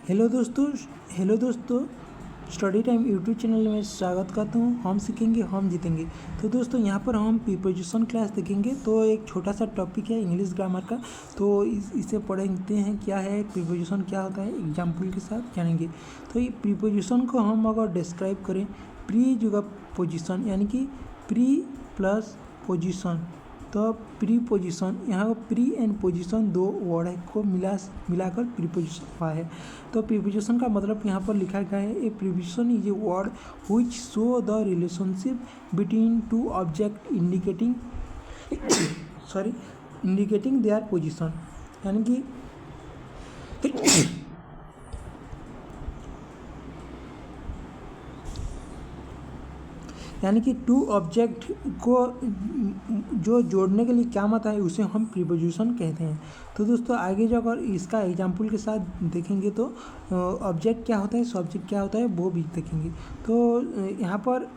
Hello दोस्तों study time YouTube channel में स्वागत करता हूँ। हम सीखेंगे हम जीतेंगे। तो दोस्तों यहाँ पर हम प्रीपोजिशन क्लास देखेंगे। तो एक छोटा सा टॉपिक है इंग्लिश ग्रामर का, तो इसे पढ़ते हैं क्या है प्रीपोजिशन, क्या होता है, एग्जाम्पल के साथ जानेंगे। तो ये प्रीपोजिशन को हम अगर डिस्क्राइब करें, प्री जगह पोजिशन यानी कि प्री प्लस पोजिशन, तो प्रीपोजिशन, यहाँ प्री एंड पोजिशन दो वर्ड को मिलाकर प्रीपोजिशन हुआ है। तो प्रीपोजिशन का मतलब यहाँ पर लिखा गया है, ए preposition is a word which show the relationship between two object indicating their position, यानी कि टू ऑब्जेक्ट को जो जोड़ने के लिए काम आता है उसे हम प्रीपोजिशन कहते हैं। तो दोस्तों आगे जो अगर इसका एग्जाम्पल के साथ देखेंगे तो ऑब्जेक्ट क्या होता है, सब्जेक्ट क्या होता है, वो भी देखेंगे। तो यहाँ पर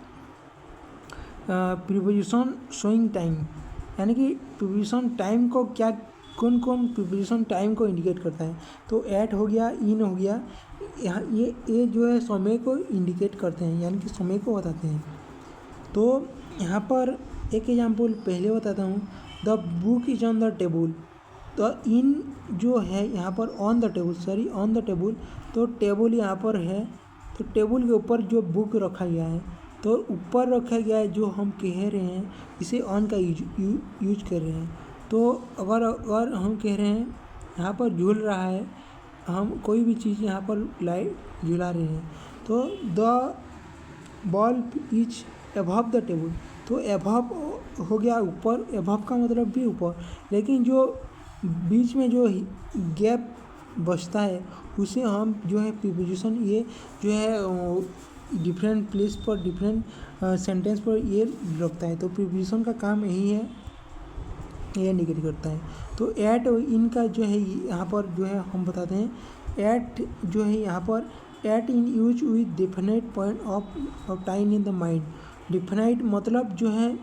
प्रीपोजिशन शोइंग टाइम, यानी कि प्रीपोजिशन टाइम को कौन प्रीपोजिशन टाइम को इंडिकेट करता है। तो एट हो गया, इन हो गया, यहाँ ये जो है समय को इंडिकेट करते हैं, यानी कि समय को बताते हैं। तो यहाँ पर एक एग्जाम्पल पहले बताता हूँ, the book is on the table. तो इन जो है यहाँ पर ऑन द टेबल, तो टेबल यहाँ पर है, तो टेबल के ऊपर जो बुक रखा गया है, तो ऊपर रखा गया है, जो हम कह रहे हैं इसे ऑन का यूज कर रहे हैं। तो अगर हम कह रहे हैं यहाँ पर झूल रहा है, हम कोई भी चीज़ यहाँ पर लाइट झुला रहे हैं, तो the bulb is above the table, तो अबव हो गया ऊपर, अबव का मतलब भी ऊपर, लेकिन जो बीच में जो गैप बचता है उसे हम जो है प्रीपोजिशन, ये जो है डिफरेंट प्लेस पर डिफरेंट सेंटेंस पर ये रखता है। तो प्रीपोजिशन का काम यही है, ये इंडिकेट करता है। तो एट और इन का जो है यहाँ पर जो है हम बताते हैं, एट जो है यहाँ पर at in use with definite point of time in the mind. Definite मतलब जो है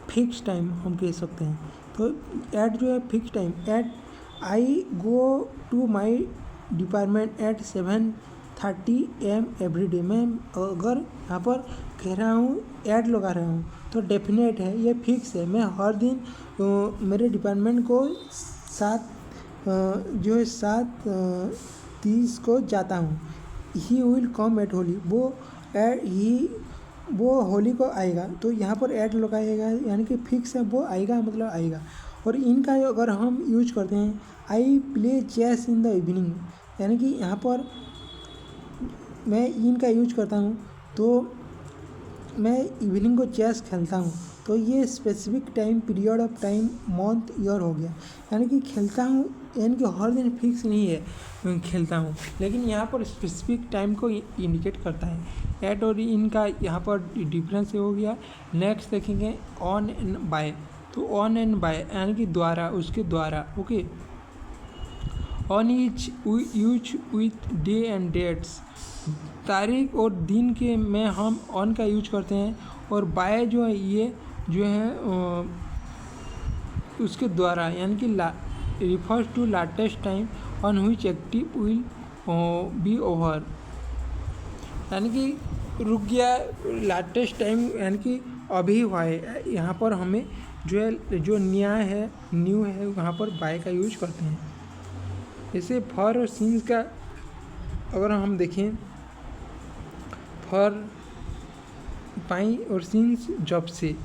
फिक्स टाइम हम कह सकते हैं। तो एट जो है fix time, at I go to my department at 7:30 AM every day. मैं अगर यहाँ पर कह रहा हूँ, एट लगा रहा हूँ, तो डेफिनेट है, ये फिक्स है, मैं हर दिन मेरे डिपार्टमेंट को 7:30 को जाता हूँ। He will come at Holi, वो होली को आएगा। तो यहाँ पर एट लगाएगा, यानी कि फिक्स है, वो आएगा मतलब आएगा। और इनका अगर हम यूज करते हैं, I play chess in the evening, यानी कि यहाँ पर मैं इनका यूज करता हूँ, तो मैं इवनिंग को चेस खेलता हूँ। तो ये specific time, period of time, month, year हो गया, यानी कि खेलता हूँ, यानी कि हर दिन फिक्स नहीं है खेलता हूँ, लेकिन यहाँ पर स्पेसिफिक टाइम को इंडिकेट करता है। एट और इनका यहाँ पर डिफरेंस हो गया। नेक्स्ट देखेंगे ऑन एंड बाय। तो ऑन एंड बाय यानी कि द्वारा, उसके द्वारा, okay. On is use with day and dates, तारीख और दिन के में हम ऑन का यूज करते हैं। और बाय जो है ये जो है उसके द्वारा, यानी कि refers to latest time on which active will be over, यानी कि रुक गया, लाटेस्ट टाइम यानी कि अभी हुआ है। यहाँ पर हमें जो न्याय है, न्यू है, वहाँ पर बाय का यूज करते हैं। जैसे फॉर और सिंस का अगर हम देखें, फॉर पाई और सिंस जब से,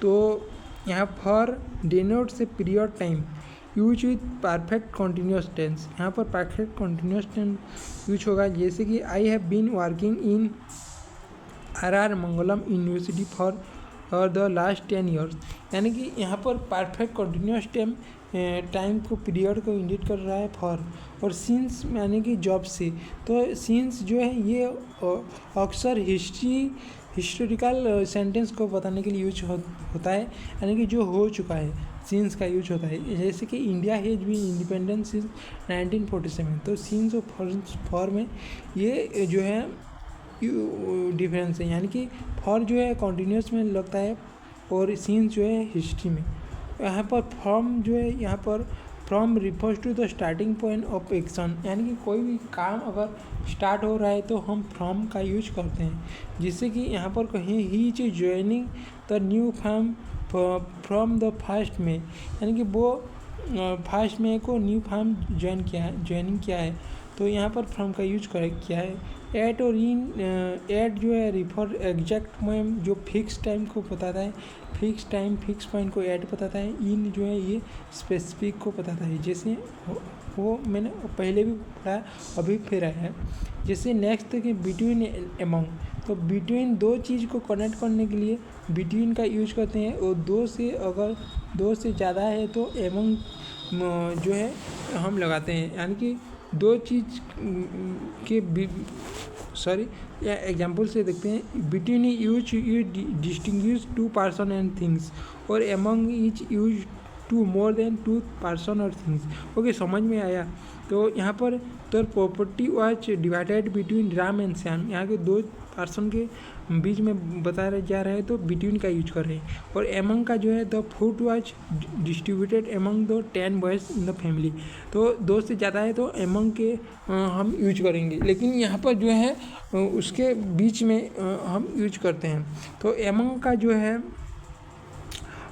तो यहाँ फॉर डिनोट से period time, use with perfect continuous tense, यहाँ पर परफेक्ट कॉन्टीन्यूस टेंस यूज होगा। जैसे कि I have been working in RR Mangalam university for the last 10 years, यानी कि यहाँ पर परफेक्ट कॉन्टीन्यूस टाइम को, पीरियड को इंडिकेट कर रहा है फॉर। और सिंस यानी कि जॉब से, तो सिंस जो है ये अक्सर हिस्टोरिकल सेंटेंस को बताने के लिए यूज होता है, यानी कि जो हो चुका है, सिंस का यूज होता है। जैसे कि India has been independence since 1947, तो सिंस और फॉर में ये जो है डिफरेंस है, यानी कि फॉर जो है कॉन्टीन्यूस में लगता है और सिंस जो है हिस्ट्री में। यहाँ पर फॉर्म जो है यहाँ पर from refers to the starting point of action, यानी कि कोई भी काम अगर स्टार्ट हो रहा है तो हम फ्रॉम का यूज करते हैं। जिससे कि यहाँ पर कहीं he is joining the new farm from the first में, यानी कि वो फर्स्ट में को न्यू फार्म ज्वाइनिंग किया है, तो यहाँ पर फ्रॉम का यूज किया है। एट और इन, एट जो है रिफर एग्जैक्ट में जो फिक्स टाइम को बताता है, फिक्स टाइम फिक्स पॉइंट को एट बताता है। इन जो है ये स्पेसिफिक को बताता है, जैसे वो मैंने पहले भी पढ़ा, अभी फिर आया है। जैसे नेक्स्ट कि बिटवीन एमंग, तो बिटवीन दो चीज़ को कनेक्ट करने के लिए बिटवीन का यूज करते हैं, और अगर दो से ज़्यादा है तो एमंग जो है हम लगाते हैं, यानी कि दो चीज़ के एग्जाम्पल से देखते हैं। Between use distinguish two person and things, और among is use to more than two person और थिंग्स। ओके, समझ में आया। तो यहाँ पर तो property was divided between Ram and Shyam, यहाँ के दो पर्सन के बीच में बताया जा रहा है तो बिटवीन का यूज कर रहे हैं। और एमंग का जो है the food was distributed among the 10 boys in the family, तो दो से ज़्यादा है तो एमंग के हम यूज करेंगे, लेकिन यहाँ पर जो है उसके बीच में हम यूज करते हैं। तो एमंग का जो है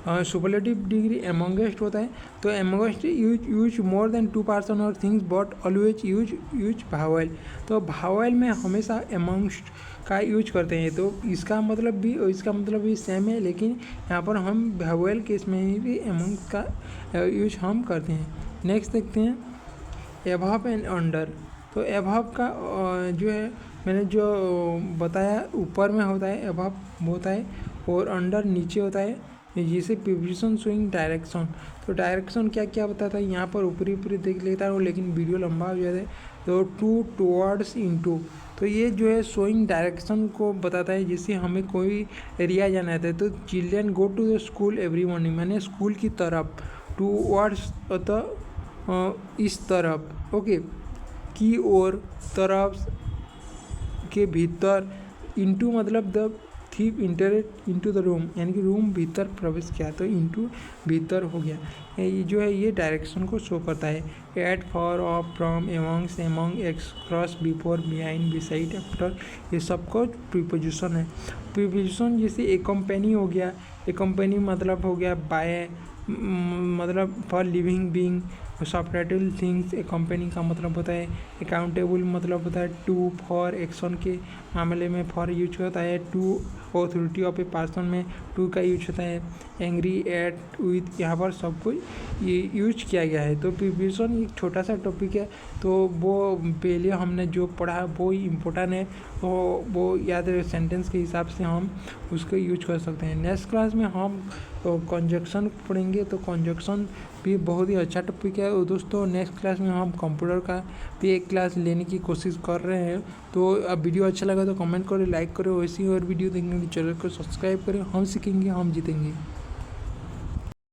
सुपरलेटिव डिग्री एमंगेस्ट होता है, तो amongst use more than two person और things but always use vowel, तो भावेल में हमेशा एमंगस्ट का यूज करते हैं। तो इसका मतलब भी सेम है, लेकिन यहाँ पर हम भावेल केस में भी एमंग का यूज हम करते हैं। नेक्स्ट देखते हैं एबव एंड अंडर, तो एबव का जो है मैंने जो बताया ऊपर में होता है, एबव होता है, और अंडर नीचे होता है, जिसे प्रिपोजिशन शोइंग डायरेक्शन। तो डायरेक्शन क्या क्या बताता है यहाँ पर ऊपरी देख लेता हूँ, लेकिन वीडियो लंबा हो जाता है। तो टू, टुवर्ड्स, इनटू, तो ये जो है शोइंग डायरेक्शन को बताता है, जिससे हमें कोई एरिया जाना है तो children go to the school every morning, मैंने स्कूल की तरफ, टुवर्ड्स इस तरफ, ओके, की ओर, तरफ के भीतर, इनटू मतलब the thief entered into the room, यानी कि रूम भीतर प्रवेश किया, तो इनटू भीतर हो गया। ये जो है ये डायरेक्शन को शो करता है। At, for, of, from, amongst, among, across, before, behind, beside, after, ये सबको प्रीपोजिशन है। प्रीपोजिशन जैसे ए कंपनी हो गया, ए कंपनी मतलब हो गया बाय, मतलब for living being, suppurative things, A company का मतलब होता है अकाउंटेबल, मतलब होता है टू, फॉर एक्शन के मामले में फॉर यूज होता है, to authority of a person में टू का यूज होता है, एंग्री, एट, विथ, यहाँ पर सब कुछ ये यूज किया गया है। तो प्रीपोजिशन एक छोटा सा टॉपिक है, तो वो पहले हमने जो पढ़ा वो ही इम्पोर्टेंट है, तो वो याद रहे, सेंटेंस के हिसाब से हम उसको यूज कर सकते हैं। नेक्स्ट क्लास में हम कंजक्शन पढ़ेंगे, तो कंजक्शन भी बहुत ही अच्छा टॉपिक है। और दोस्तों नेक्स्ट क्लास में हम कंप्यूटर का भी एक क्लास लेने की कोशिश कर रहे हैं। तो अब वीडियो अच्छा लगा तो कमेंट करें, लाइक करें, वैसी और वीडियो देखने के लिए चैनल को सब्सक्राइब करें। हम सीखेंगे, हम जीतेंगे।